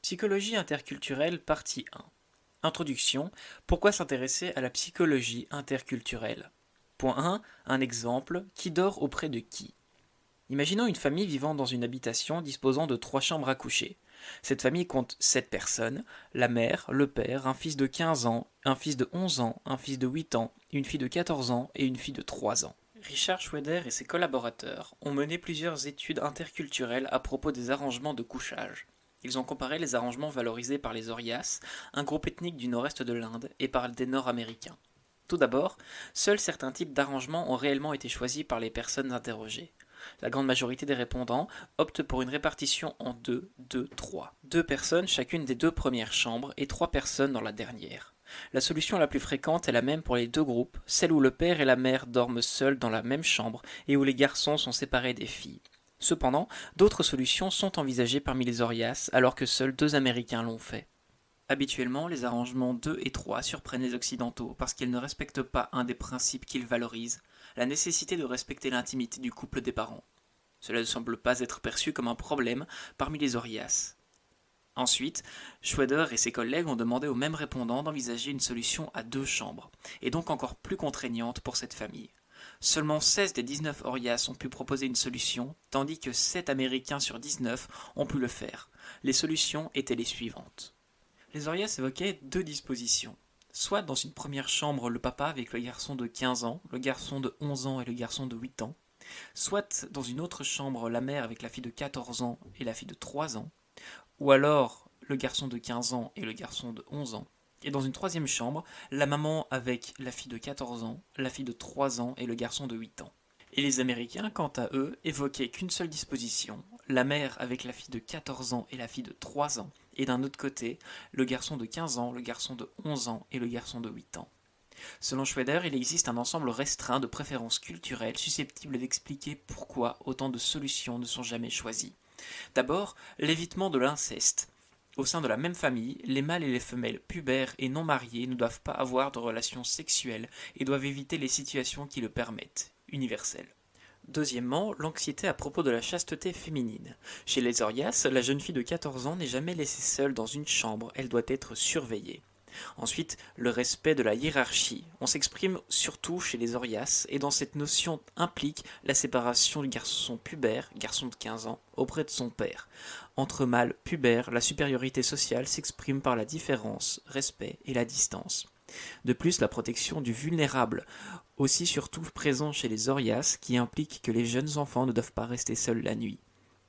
Psychologie interculturelle, partie 1. Introduction. Pourquoi s'intéresser à la psychologie interculturelle? Point 1. Un exemple. Qui dort auprès de qui? Imaginons une famille vivant dans une habitation disposant de 3 chambres à coucher. Cette famille compte 7 personnes, la mère, le père, un fils de 15 ans, un fils de 11 ans, un fils de 8 ans, une fille de 14 ans et une fille de 3 ans. Richard Schweder et ses collaborateurs ont mené plusieurs études interculturelles à propos des arrangements de couchage. Ils ont comparé les arrangements valorisés par les Orias, un groupe ethnique du nord-est de l'Inde, et par des Nord-Américains. Tout d'abord, seuls certains types d'arrangements ont réellement été choisis par les personnes interrogées. La grande majorité des répondants optent pour une répartition en 2, 2, 3. 2 personnes chacune des 2 premières chambres et 3 personnes dans la dernière. La solution la plus fréquente est la même pour les 2 groupes, celle où le père et la mère dorment seuls dans la même chambre et où les garçons sont séparés des filles. Cependant, d'autres solutions sont envisagées parmi les Orias alors que seuls 2 Américains l'ont fait. Habituellement, les arrangements 2 et 3 surprennent les Occidentaux parce qu'ils ne respectent pas un des principes qu'ils valorisent, la nécessité de respecter l'intimité du couple des parents. Cela ne semble pas être perçu comme un problème parmi les Orias. Ensuite, Schweder et ses collègues ont demandé aux mêmes répondants d'envisager une solution à 2 chambres, et donc encore plus contraignante pour cette famille. Seulement 16 des 19 Orias ont pu proposer une solution, tandis que 7 Américains sur 19 ont pu le faire. Les solutions étaient les suivantes. Les Orias évoquaient 2 dispositions. Soit dans une première chambre le papa avec le garçon de 15 ans, le garçon de 11 ans et le garçon de 8 ans, soit dans une autre chambre la mère avec la fille de 14 ans et la fille de 3 ans, ou alors le garçon de 15 ans et le garçon de 11 ans, et dans une troisième chambre, la maman avec la fille de 14 ans, la fille de 3 ans et le garçon de 8 ans. Et les Américains, quant à eux, évoquaient qu'une seule disposition, la mère avec la fille de 14 ans et la fille de 3 ans, et d'un autre côté, le garçon de 15 ans, le garçon de 11 ans et le garçon de 8 ans. Selon Schweder, il existe un ensemble restreint de préférences culturelles susceptibles d'expliquer pourquoi autant de solutions ne sont jamais choisies. D'abord, l'évitement de l'inceste. Au sein de la même famille, les mâles et les femelles pubères et non mariés ne doivent pas avoir de relations sexuelles et doivent éviter les situations qui le permettent, universel. Deuxièmement, l'anxiété à propos de la chasteté féminine. Chez les Orias, la jeune fille de 14 ans n'est jamais laissée seule dans une chambre, elle doit être surveillée. Ensuite, le respect de la hiérarchie. On s'exprime surtout chez les Orias, et dans cette notion implique la séparation du garçon pubère, garçon de 15 ans, auprès de son père. Entre mâles pubères, la supériorité sociale s'exprime par la différence, respect et la distance. De plus, la protection du vulnérable, aussi surtout présent chez les Orias, qui implique que les jeunes enfants ne doivent pas rester seuls la nuit.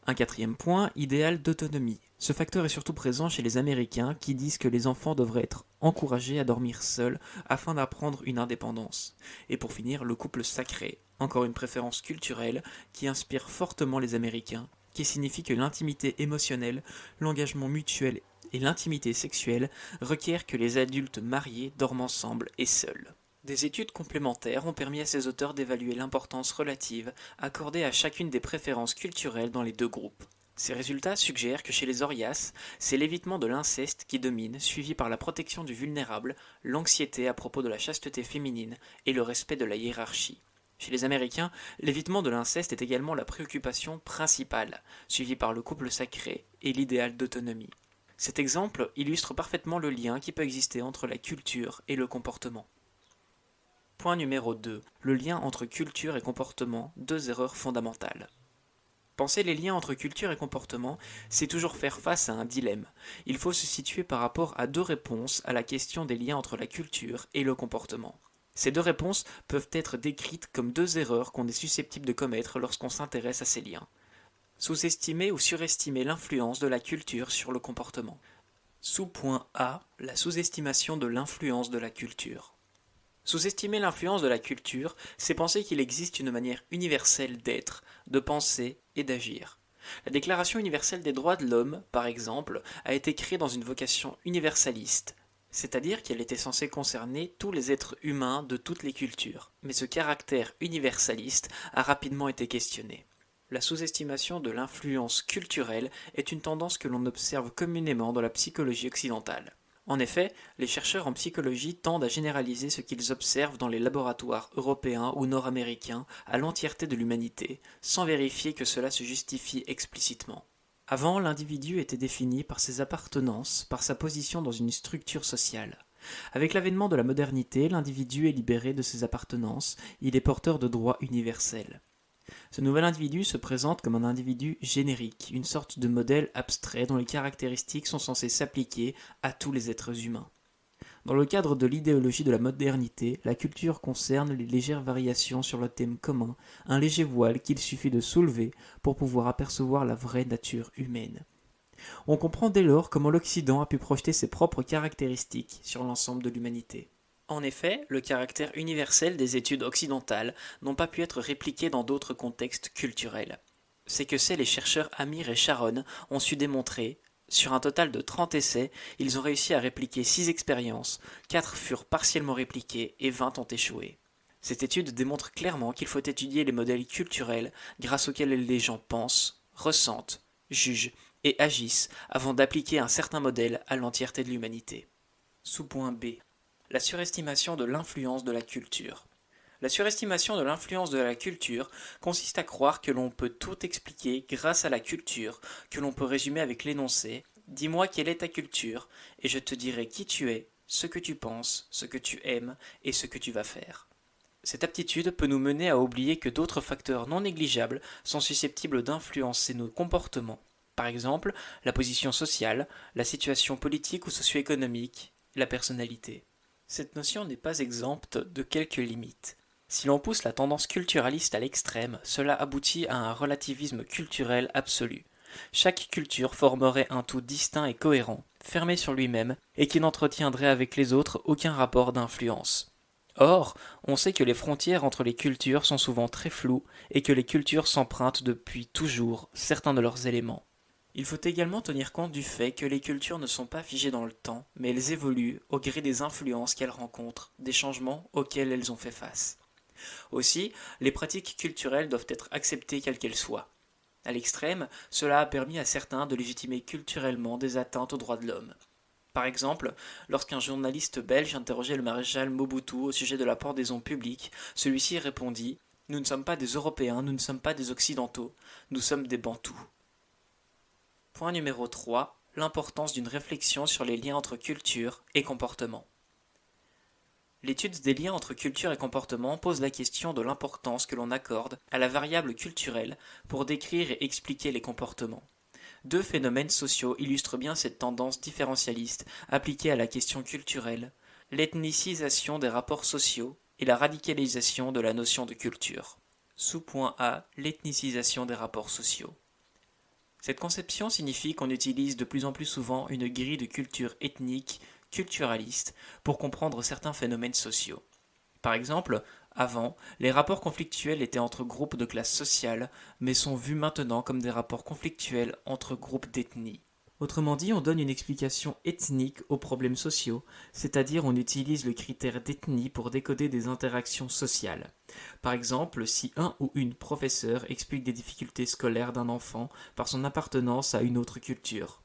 Un quatrième point, idéal d'autonomie. Ce facteur est surtout présent chez les Américains qui disent que les enfants devraient être encouragés à dormir seuls afin d'apprendre une indépendance. Et pour finir, le couple sacré, encore une préférence culturelle qui inspire fortement les Américains, qui signifie que l'intimité émotionnelle, l'engagement mutuel et l'intimité sexuelle requièrent que les adultes mariés dorment ensemble et seuls. Des études complémentaires ont permis à ces auteurs d'évaluer l'importance relative accordée à chacune des préférences culturelles dans les 2 groupes. Ces résultats suggèrent que chez les Orias, c'est l'évitement de l'inceste qui domine, suivi par la protection du vulnérable, l'anxiété à propos de la chasteté féminine et le respect de la hiérarchie. Chez les Américains, l'évitement de l'inceste est également la préoccupation principale, suivie par le couple sacré et l'idéal d'autonomie. Cet exemple illustre parfaitement le lien qui peut exister entre la culture et le comportement. Point numéro 2. Le lien entre culture et comportement, 2 erreurs fondamentales. Penser les liens entre culture et comportement, c'est toujours faire face à un dilemme. Il faut se situer par rapport à 2 réponses à la question des liens entre la culture et le comportement. Ces 2 réponses peuvent être décrites comme 2 erreurs qu'on est susceptible de commettre lorsqu'on s'intéresse à ces liens. Sous-estimer ou surestimer l'influence de la culture sur le comportement. Sous-point A, la sous-estimation de l'influence de la culture. Sous-estimer l'influence de la culture, c'est penser qu'il existe une manière universelle d'être, de penser et d'agir. La Déclaration universelle des droits de l'homme, par exemple, a été créée dans une vocation universaliste, c'est-à-dire qu'elle était censée concerner tous les êtres humains de toutes les cultures. Mais ce caractère universaliste a rapidement été questionné. La sous-estimation de l'influence culturelle est une tendance que l'on observe communément dans la psychologie occidentale. En effet, les chercheurs en psychologie tendent à généraliser ce qu'ils observent dans les laboratoires européens ou nord-américains à l'entièreté de l'humanité, sans vérifier que cela se justifie explicitement. Avant, l'individu était défini par ses appartenances, par sa position dans une structure sociale. Avec l'avènement de la modernité, l'individu est libéré de ses appartenances, il est porteur de droits universels. Ce nouvel individu se présente comme un individu générique, une sorte de modèle abstrait dont les caractéristiques sont censées s'appliquer à tous les êtres humains. Dans le cadre de l'idéologie de la modernité, la culture concerne les légères variations sur le thème commun, un léger voile qu'il suffit de soulever pour pouvoir apercevoir la vraie nature humaine. On comprend dès lors comment l'Occident a pu projeter ses propres caractéristiques sur l'ensemble de l'humanité. En effet, le caractère universel des études occidentales n'ont pas pu être répliqué dans d'autres contextes culturels. C'est que les chercheurs Amir et Sharon ont su démontrer. Sur un total de 30 essais, ils ont réussi à répliquer 6 expériences, 4 furent partiellement répliquées et 20 ont échoué. Cette étude démontre clairement qu'il faut étudier les modèles culturels grâce auxquels les gens pensent, ressentent, jugent et agissent avant d'appliquer un certain modèle à l'entièreté de l'humanité. Sous-point B. La surestimation de l'influence de la culture. La surestimation de l'influence de la culture consiste à croire que l'on peut tout expliquer grâce à la culture, que l'on peut résumer avec l'énoncé « Dis-moi quelle est ta culture, et je te dirai qui tu es, ce que tu penses, ce que tu aimes et ce que tu vas faire. » Cette aptitude peut nous mener à oublier que d'autres facteurs non négligeables sont susceptibles d'influencer nos comportements. Par exemple, la position sociale, la situation politique ou socio-économique, la personnalité. Cette notion n'est pas exempte de quelques limites. Si l'on pousse la tendance culturaliste à l'extrême, cela aboutit à un relativisme culturel absolu. Chaque culture formerait un tout distinct et cohérent, fermé sur lui-même, et qui n'entretiendrait avec les autres aucun rapport d'influence. Or, on sait que les frontières entre les cultures sont souvent très floues et que les cultures s'empruntent depuis toujours certains de leurs éléments. Il faut également tenir compte du fait que les cultures ne sont pas figées dans le temps, mais elles évoluent au gré des influences qu'elles rencontrent, des changements auxquels elles ont fait face. Aussi, les pratiques culturelles doivent être acceptées quelles qu'elles soient. À l'extrême, cela a permis à certains de légitimer culturellement des atteintes aux droits de l'homme. Par exemple, lorsqu'un journaliste belge interrogeait le maréchal Mobutu au sujet de la pendaison publique, celui-ci répondit « Nous ne sommes pas des Européens, nous ne sommes pas des Occidentaux, nous sommes des Bantous. » Point numéro 3. L'importance d'une réflexion sur les liens entre culture et comportement. L'étude des liens entre culture et comportement pose la question de l'importance que l'on accorde à la variable culturelle pour décrire et expliquer les comportements. Deux phénomènes sociaux illustrent bien cette tendance différentialiste appliquée à la question culturelle, l'ethnicisation des rapports sociaux et la radicalisation de la notion de culture. Sous-point A. L'ethnicisation des rapports sociaux. Cette conception signifie qu'on utilise de plus en plus souvent une grille de culture ethnique culturaliste pour comprendre certains phénomènes sociaux. Par exemple, avant, les rapports conflictuels étaient entre groupes de classes sociales, mais sont vus maintenant comme des rapports conflictuels entre groupes d'ethnie. Autrement dit, on donne une explication ethnique aux problèmes sociaux, c'est-à-dire on utilise le critère d'ethnie pour décoder des interactions sociales. Par exemple, si un ou une professeur explique des difficultés scolaires d'un enfant par son appartenance à une autre culture.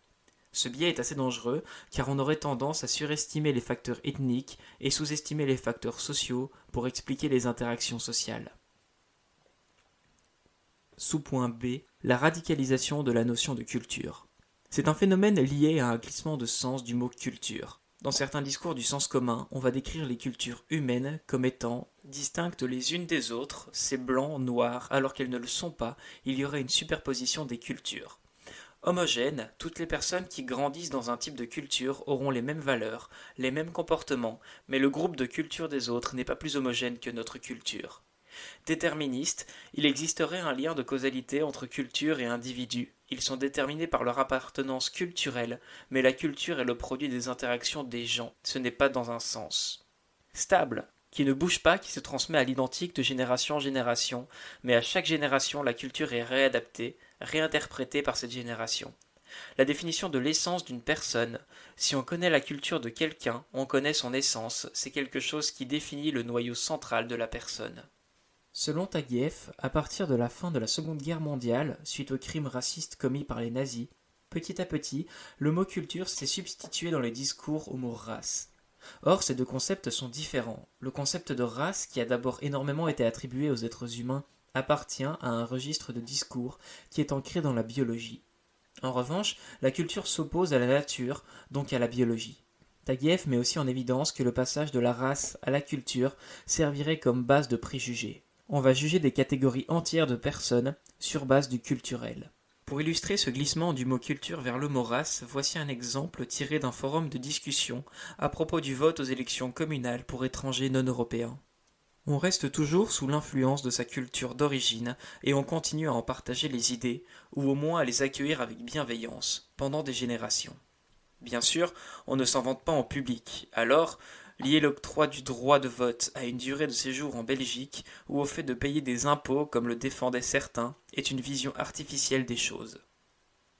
Ce biais est assez dangereux car on aurait tendance à surestimer les facteurs ethniques et sous-estimer les facteurs sociaux pour expliquer les interactions sociales. Sous-point B. La radicalisation de la notion de culture. C'est un phénomène lié à un glissement de sens du mot culture. Dans certains discours du sens commun, on va décrire les cultures humaines comme étant distinctes les unes des autres, c'est blanc, noir, alors qu'elles ne le sont pas, il y aurait une superposition des cultures. Homogènes, toutes les personnes qui grandissent dans un type de culture auront les mêmes valeurs, les mêmes comportements, mais le groupe de culture des autres n'est pas plus homogène que notre culture. Déterministes, il existerait un lien de causalité entre culture et individu. Ils sont déterminés par leur appartenance culturelle, mais la culture est le produit des interactions des gens, ce n'est pas dans un sens. Stable, qui ne bouge pas, qui se transmet à l'identique de génération en génération, mais à chaque génération la culture est réadaptée, réinterprétée par cette génération. La définition de l'essence d'une personne. Si on connaît la culture de quelqu'un, on connaît son essence, c'est quelque chose qui définit le noyau central de la personne. Selon Taguieff, à partir de la fin de la Seconde Guerre mondiale, suite aux crimes racistes commis par les nazis, petit à petit, le mot culture s'est substitué dans les discours au mot race. Or, ces deux concepts sont différents. Le concept de race, qui a d'abord énormément été attribué aux êtres humains, appartient à un registre de discours qui est ancré dans la biologie. En revanche, la culture s'oppose à la nature, donc à la biologie. Taguieff met aussi en évidence que le passage de la race à la culture servirait comme base de préjugés. On va juger des catégories entières de personnes sur base du culturel. Pour illustrer ce glissement du mot culture vers le mot race, voici un exemple tiré d'un forum de discussion à propos du vote aux élections communales pour étrangers non européens. On reste toujours sous l'influence de sa culture d'origine et on continue à en partager les idées, ou au moins à les accueillir avec bienveillance, pendant des générations. Bien sûr, on ne s'en vante pas en public, alors lier l'octroi du droit de vote à une durée de séjour en Belgique ou au fait de payer des impôts comme le défendaient certains est une vision artificielle des choses.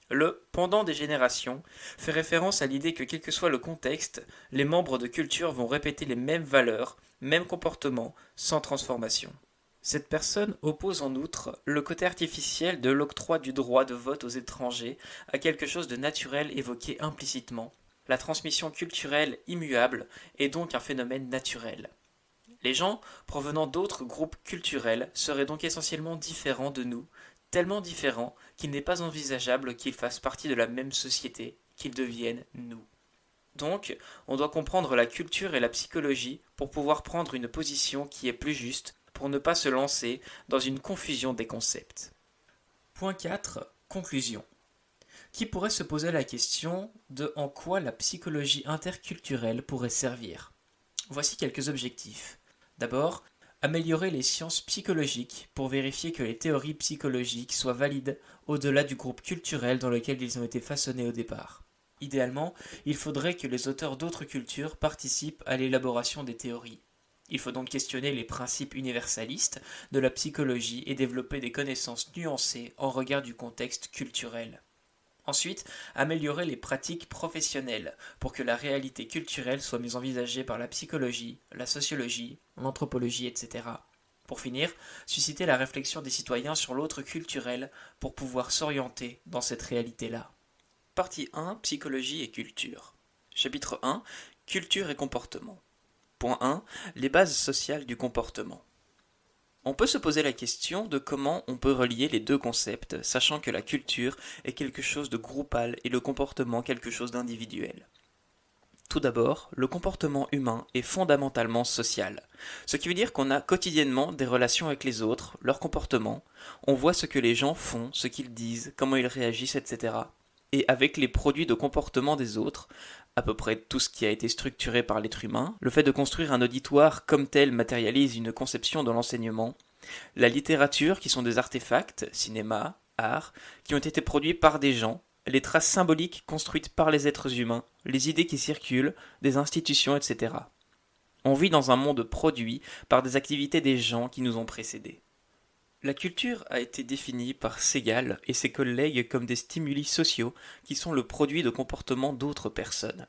Le pendant des générations fait référence à l'idée que quel que soit le contexte, les membres de culture vont répéter les mêmes valeurs, mêmes comportements, sans transformation. Cette personne oppose en outre le côté artificiel de l'octroi du droit de vote aux étrangers à quelque chose de naturel évoqué implicitement. La transmission culturelle immuable est donc un phénomène naturel. Les gens provenant d'autres groupes culturels seraient donc essentiellement différents de nous, tellement différents qu'il n'est pas envisageable qu'ils fassent partie de la même société, qu'ils deviennent nous. Donc, on doit comprendre la culture et la psychologie pour pouvoir prendre une position qui est plus juste, pour ne pas se lancer dans une confusion des concepts. Point 4. Conclusion. Qui pourrait se poser la question de en quoi la psychologie interculturelle pourrait servir? Voici quelques objectifs. D'abord, améliorer les sciences psychologiques pour vérifier que les théories psychologiques soient valides au-delà du groupe culturel dans lequel ils ont été façonnés au départ. Idéalement, il faudrait que les auteurs d'autres cultures participent à l'élaboration des théories. Il faut donc questionner les principes universalistes de la psychologie et développer des connaissances nuancées en regard du contexte culturel. Ensuite, améliorer les pratiques professionnelles pour que la réalité culturelle soit mieux envisagée par la psychologie, la sociologie, l'anthropologie, etc. Pour finir, susciter la réflexion des citoyens sur l'autre culturel pour pouvoir s'orienter dans cette réalité-là. Partie 1. Psychologie et culture. Chapitre 1. Culture et comportement. Point 1. Les bases sociales du comportement. On peut se poser la question de comment on peut relier les deux concepts, sachant que la culture est quelque chose de groupal et le comportement quelque chose d'individuel. Tout d'abord, le comportement humain est fondamentalement social, ce qui veut dire qu'on a quotidiennement des relations avec les autres, leur comportement, on voit ce que les gens font, ce qu'ils disent, comment ils réagissent, etc. Et avec les produits de comportement des autres, à peu près tout ce qui a été structuré par l'être humain, le fait de construire un auditoire comme tel matérialise une conception de l'enseignement, la littérature qui sont des artefacts, cinéma, art, qui ont été produits par des gens, les traces symboliques construites par les êtres humains, les idées qui circulent, des institutions, etc. On vit dans un monde produit par des activités des gens qui nous ont précédés. La culture a été définie par Segal et ses collègues comme des stimuli sociaux qui sont le produit de comportements d'autres personnes.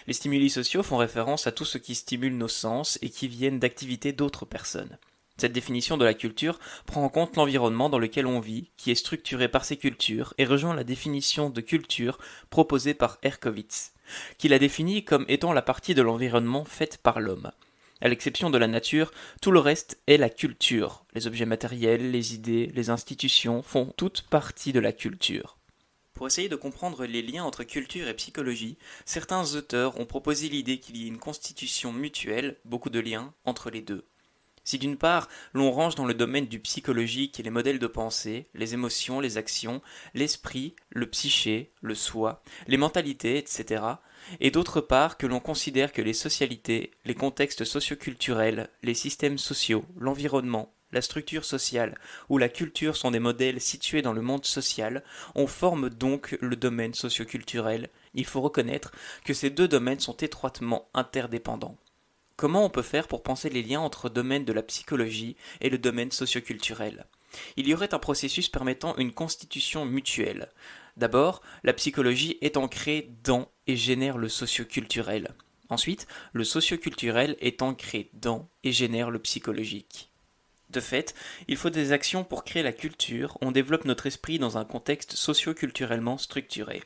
Les stimuli sociaux font référence à tout ce qui stimule nos sens et qui viennent d'activités d'autres personnes. Cette définition de la culture prend en compte l'environnement dans lequel on vit, qui est structuré par ces cultures, et rejoint la définition de culture proposée par Herkovitz, qui la définit comme étant la partie de l'environnement faite par l'homme. À l'exception de la nature, tout le reste est la culture. Les objets matériels, les idées, les institutions font toute partie de la culture. Pour essayer de comprendre les liens entre culture et psychologie, certains auteurs ont proposé l'idée qu'il y ait une constitution mutuelle, beaucoup de liens, entre les deux. Si d'une part, l'on range dans le domaine du psychologique les modèles de pensée, les émotions, les actions, l'esprit, le psyché, le soi, les mentalités, etc., et d'autre part que l'on considère que les socialités, les contextes socioculturels, les systèmes sociaux, l'environnement, la structure sociale ou la culture sont des modèles situés dans le monde social, on forme donc le domaine socioculturel. Il faut reconnaître que ces deux domaines sont étroitement interdépendants. Comment on peut faire pour penser les liens entre le domaine de la psychologie et le domaine socioculturel? Il y aurait un processus permettant une constitution mutuelle. D'abord, la psychologie est ancrée dans et génère le socioculturel. Ensuite, le socioculturel est ancré dans et génère le psychologique. De fait, il faut des actions pour créer la culture, on développe notre esprit dans un contexte socio-culturellement structuré.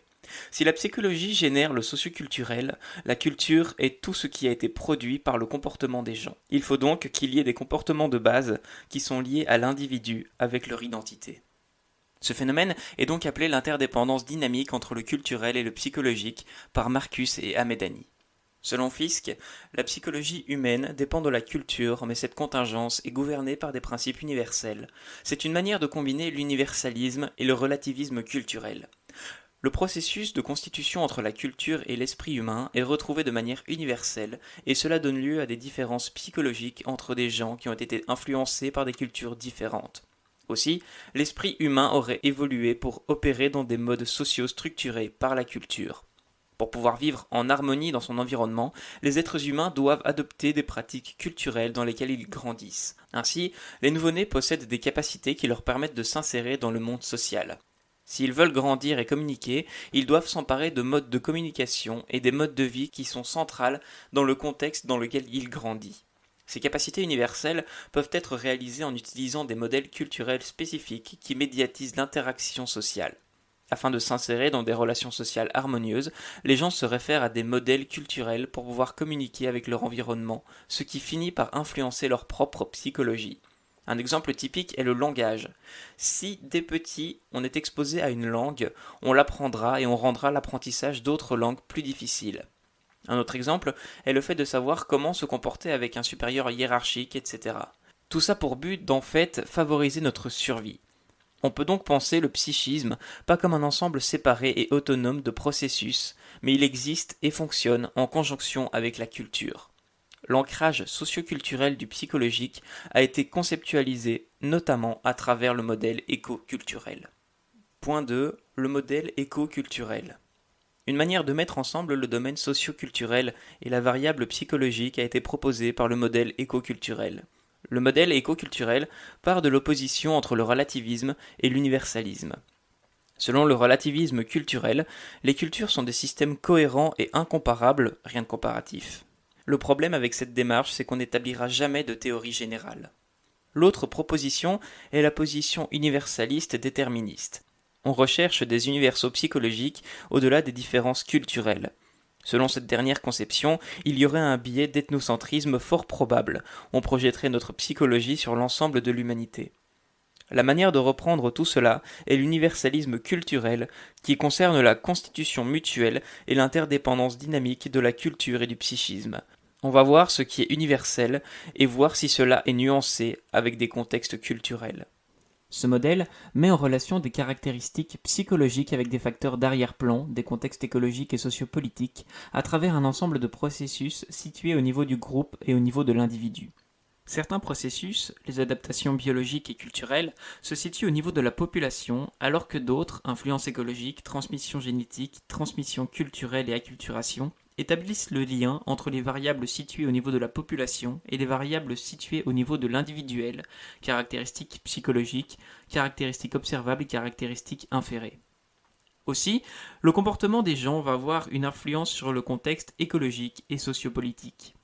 Si la psychologie génère le socioculturel, la culture est tout ce qui a été produit par le comportement des gens. Il faut donc qu'il y ait des comportements de base qui sont liés à l'individu avec leur identité. Ce phénomène est donc appelé l'interdépendance dynamique entre le culturel et le psychologique par Marcus et Hamedani. Selon Fiske, la psychologie humaine dépend de la culture, mais cette contingence est gouvernée par des principes universels. C'est une manière de combiner l'universalisme et le relativisme culturel. Le processus de constitution entre la culture et l'esprit humain est retrouvé de manière universelle, et cela donne lieu à des différences psychologiques entre des gens qui ont été influencés par des cultures différentes. Aussi, l'esprit humain aurait évolué pour opérer dans des modes sociaux structurés par la culture. Pour pouvoir vivre en harmonie dans son environnement, les êtres humains doivent adopter des pratiques culturelles dans lesquelles ils grandissent. Ainsi, les nouveau-nés possèdent des capacités qui leur permettent de s'insérer dans le monde social. S'ils veulent grandir et communiquer, ils doivent s'emparer de modes de communication et des modes de vie qui sont centrales dans le contexte dans lequel ils grandissent. Ces capacités universelles peuvent être réalisées en utilisant des modèles culturels spécifiques qui médiatisent l'interaction sociale. Afin de s'insérer dans des relations sociales harmonieuses, les gens se réfèrent à des modèles culturels pour pouvoir communiquer avec leur environnement, ce qui finit par influencer leur propre psychologie. Un exemple typique est le langage. Si, dès petit, on est exposé à une langue, on l'apprendra et on rendra l'apprentissage d'autres langues plus difficiles. Un autre exemple est le fait de savoir comment se comporter avec un supérieur hiérarchique, etc. Tout ça pour but d'en fait favoriser notre survie. On peut donc penser le psychisme pas comme un ensemble séparé et autonome de processus, mais il existe et fonctionne en conjonction avec la culture. L'ancrage socioculturel du psychologique a été conceptualisé notamment à travers le modèle éco-culturel. Point 2. Le modèle éco-culturel. Une manière de mettre ensemble le domaine socio-culturel et la variable psychologique a été proposée par le modèle éco-culturel. Le modèle éco-culturel part de l'opposition entre le relativisme et l'universalisme. Selon le relativisme culturel, les cultures sont des systèmes cohérents et incomparables, rien de comparatif. Le problème avec cette démarche, c'est qu'on n'établira jamais de théorie générale. L'autre proposition est la position universaliste déterministe. On recherche des universaux psychologiques au-delà des différences culturelles. Selon cette dernière conception, il y aurait un biais d'ethnocentrisme fort probable. On projetterait notre psychologie sur l'ensemble de l'humanité. La manière de reprendre tout cela est l'universalisme culturel qui concerne la constitution mutuelle et l'interdépendance dynamique de la culture et du psychisme. On va voir ce qui est universel et voir si cela est nuancé avec des contextes culturels. Ce modèle met en relation des caractéristiques psychologiques avec des facteurs d'arrière-plan, des contextes écologiques et sociopolitiques, à travers un ensemble de processus situés au niveau du groupe et au niveau de l'individu. Certains processus, les adaptations biologiques et culturelles, se situent au niveau de la population, alors que d'autres, influence écologique, transmission génétique, transmission culturelle et acculturation, établissent le lien entre les variables situées au niveau de la population et les variables situées au niveau de l'individuel, caractéristiques psychologiques, caractéristiques observables et caractéristiques inférées. Aussi, le comportement des gens va avoir une influence sur le contexte écologique et sociopolitique.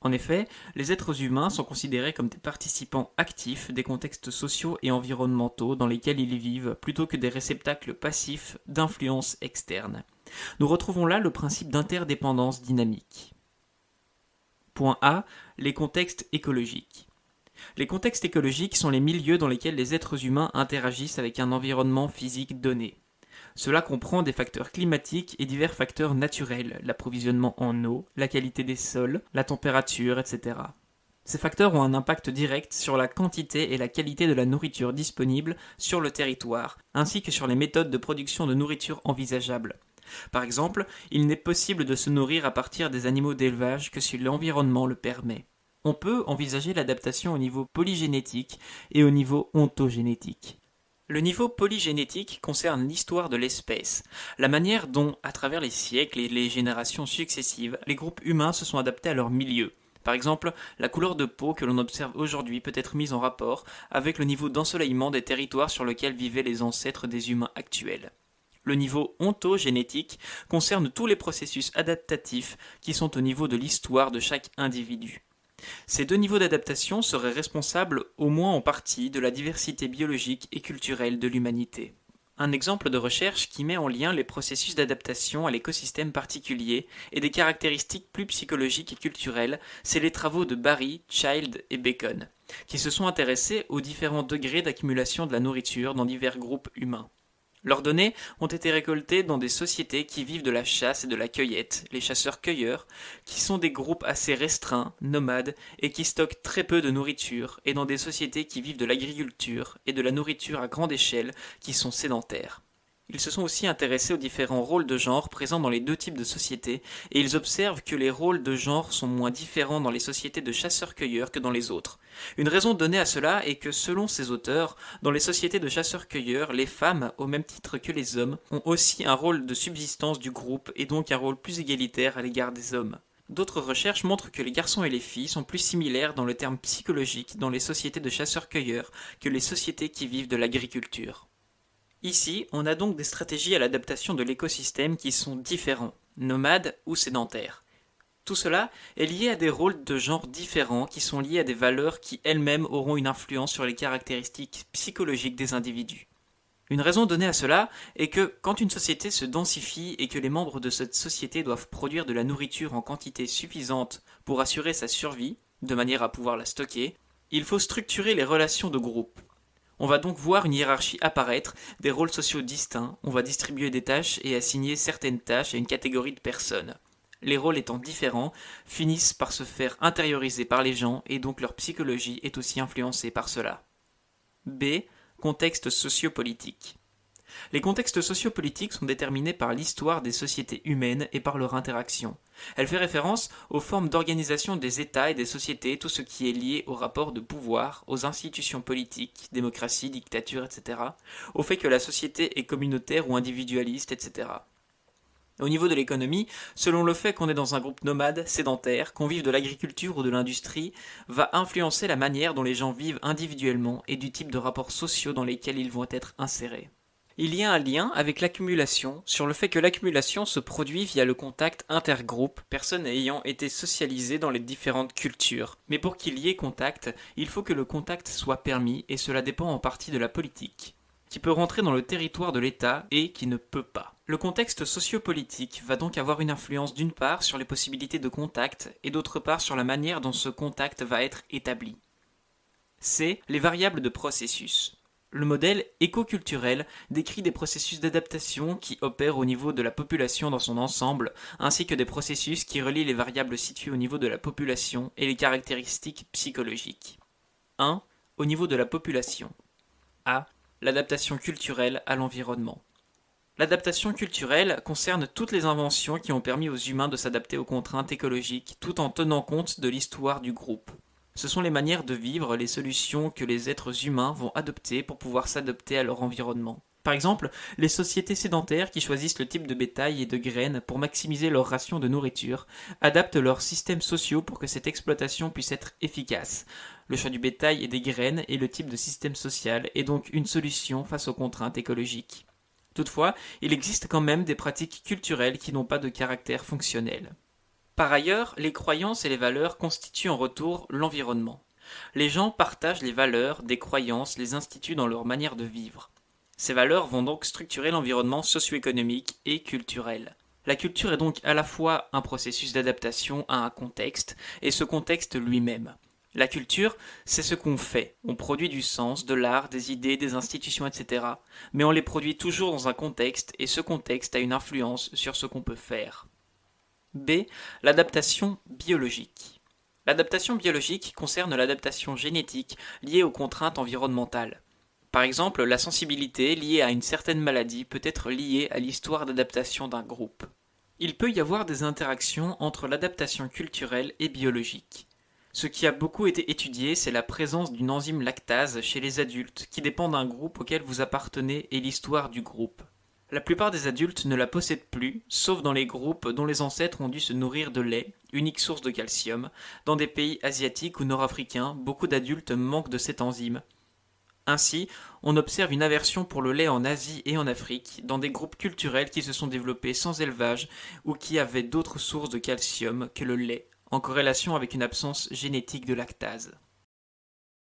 En effet, les êtres humains sont considérés comme des participants actifs des contextes sociaux et environnementaux dans lesquels ils vivent, plutôt que des réceptacles passifs d'influences externes. Nous retrouvons là le principe d'interdépendance dynamique. Point A. Les contextes écologiques. Les contextes écologiques sont les milieux dans lesquels les êtres humains interagissent avec un environnement physique donné. Cela comprend des facteurs climatiques et divers facteurs naturels, l'approvisionnement en eau, la qualité des sols, la température, etc. Ces facteurs ont un impact direct sur la quantité et la qualité de la nourriture disponible sur le territoire, ainsi que sur les méthodes de production de nourriture envisageables. Par exemple, il n'est possible de se nourrir à partir des animaux d'élevage que si l'environnement le permet. On peut envisager l'adaptation au niveau polygénétique et au niveau ontogénétique. Le niveau polygénétique concerne l'histoire de l'espèce, la manière dont, à travers les siècles et les générations successives, les groupes humains se sont adaptés à leur milieu. Par exemple, la couleur de peau que l'on observe aujourd'hui peut être mise en rapport avec le niveau d'ensoleillement des territoires sur lesquels vivaient les ancêtres des humains actuels. Le niveau ontogénétique concerne tous les processus adaptatifs qui sont au niveau de l'histoire de chaque individu. Ces deux niveaux d'adaptation seraient responsables, au moins en partie, de la diversité biologique et culturelle de l'humanité. Un exemple de recherche qui met en lien les processus d'adaptation à l'écosystème particulier et des caractéristiques plus psychologiques et culturelles, c'est les travaux de Barry, Child et Bacon. qui se sont intéressés aux différents degrés d'accumulation de la nourriture dans divers groupes humains. Leurs données ont été récoltées dans des sociétés qui vivent de la chasse et de la cueillette, les chasseurs-cueilleurs, qui sont des groupes assez restreints, nomades, et qui stockent très peu de nourriture, et dans des sociétés qui vivent de l'agriculture et de la nourriture à grande échelle, qui sont sédentaires. Ils se sont aussi intéressés aux différents rôles de genre présents dans les deux types de sociétés, et ils observent que les rôles de genre sont moins différents dans les sociétés de chasseurs-cueilleurs que dans les autres. Une raison donnée à cela est que, selon ces auteurs, dans les sociétés de chasseurs-cueilleurs, les femmes, au même titre que les hommes, ont aussi un rôle de subsistance du groupe et donc un rôle plus égalitaire à l'égard des hommes. D'autres recherches montrent que les garçons et les filles sont plus similaires dans le terme psychologique dans les sociétés de chasseurs-cueilleurs que les sociétés qui vivent de l'agriculture. Ici, on a donc des stratégies à l'adaptation de l'écosystème qui sont différents, nomades ou sédentaires. Tout cela est lié à des rôles de genre différents qui sont liés à des valeurs qui elles-mêmes auront une influence sur les caractéristiques psychologiques des individus. Une raison donnée à cela est que quand une société se densifie et que les membres de cette société doivent produire de la nourriture en quantité suffisante pour assurer sa survie, de manière à pouvoir la stocker, il faut structurer les relations de groupe. On va donc voir une hiérarchie apparaître, des rôles sociaux distincts, on va distribuer des tâches et assigner certaines tâches à une catégorie de personnes. Les rôles étant différents, finissent par se faire intérioriser par les gens et donc leur psychologie est aussi influencée par cela. B. Contexte sociopolitique. Les contextes sociopolitiques sont déterminés par l'histoire des sociétés humaines et par leur interaction. Elle fait référence aux formes d'organisation des États et des sociétés, tout ce qui est lié aux rapports de pouvoir, aux institutions politiques, démocratie, dictature, etc., au fait que la société est communautaire ou individualiste, etc. Au niveau de l'économie, selon le fait qu'on est dans un groupe nomade, sédentaire, qu'on vive de l'agriculture ou de l'industrie, va influencer la manière dont les gens vivent individuellement et du type de rapports sociaux dans lesquels ils vont être insérés. Il y a un lien avec l'accumulation, sur le fait que l'accumulation se produit via le contact intergroupe, personnes ayant été socialisées dans les différentes cultures. Mais pour qu'il y ait contact, il faut que le contact soit permis, et cela dépend en partie de la politique, qui peut rentrer dans le territoire de l'État et qui ne peut pas. Le contexte sociopolitique va donc avoir une influence d'une part sur les possibilités de contact, et d'autre part sur la manière dont ce contact va être établi. C. Les variables de processus. Le modèle écoculturel décrit des processus d'adaptation qui opèrent au niveau de la population dans son ensemble, ainsi que des processus qui relient les variables situées au niveau de la population et les caractéristiques psychologiques. 1. Au niveau de la population. A. L'adaptation culturelle à l'environnement. L'adaptation culturelle concerne toutes les inventions qui ont permis aux humains de s'adapter aux contraintes écologiques tout en tenant compte de l'histoire du groupe. Ce sont les manières de vivre, les solutions que les êtres humains vont adopter pour pouvoir s'adapter à leur environnement. Par exemple, les sociétés sédentaires qui choisissent le type de bétail et de graines pour maximiser leur ration de nourriture adaptent leurs systèmes sociaux pour que cette exploitation puisse être efficace. Le choix du bétail et des graines et le type de système social est donc une solution face aux contraintes écologiques. Toutefois, il existe quand même des pratiques culturelles qui n'ont pas de caractère fonctionnel. Par ailleurs, les croyances et les valeurs constituent en retour l'environnement. Les gens partagent les valeurs, des croyances, les instituent dans leur manière de vivre. Ces valeurs vont donc structurer l'environnement socio-économique et culturel. La culture est donc à la fois un processus d'adaptation à un contexte, et ce contexte lui-même. La culture, c'est ce qu'on fait. On produit du sens, de l'art, des idées, des institutions, etc. Mais on les produit toujours dans un contexte, et ce contexte a une influence sur ce qu'on peut faire. B. L'adaptation biologique. L'adaptation biologique concerne l'adaptation génétique liée aux contraintes environnementales. Par exemple, la sensibilité liée à une certaine maladie peut être liée à l'histoire d'adaptation d'un groupe. Il peut y avoir des interactions entre l'adaptation culturelle et biologique. Ce qui a beaucoup été étudié, c'est la présence d'une enzyme lactase chez les adultes qui dépend d'un groupe auquel vous appartenez et l'histoire du groupe. La plupart des adultes ne la possèdent plus, sauf dans les groupes dont les ancêtres ont dû se nourrir de lait, unique source de calcium. Dans des pays asiatiques ou nord-africains, beaucoup d'adultes manquent de cette enzyme. Ainsi, on observe une aversion pour le lait en Asie et en Afrique, dans des groupes culturels qui se sont développés sans élevage ou qui avaient d'autres sources de calcium que le lait, en corrélation avec une absence génétique de lactase.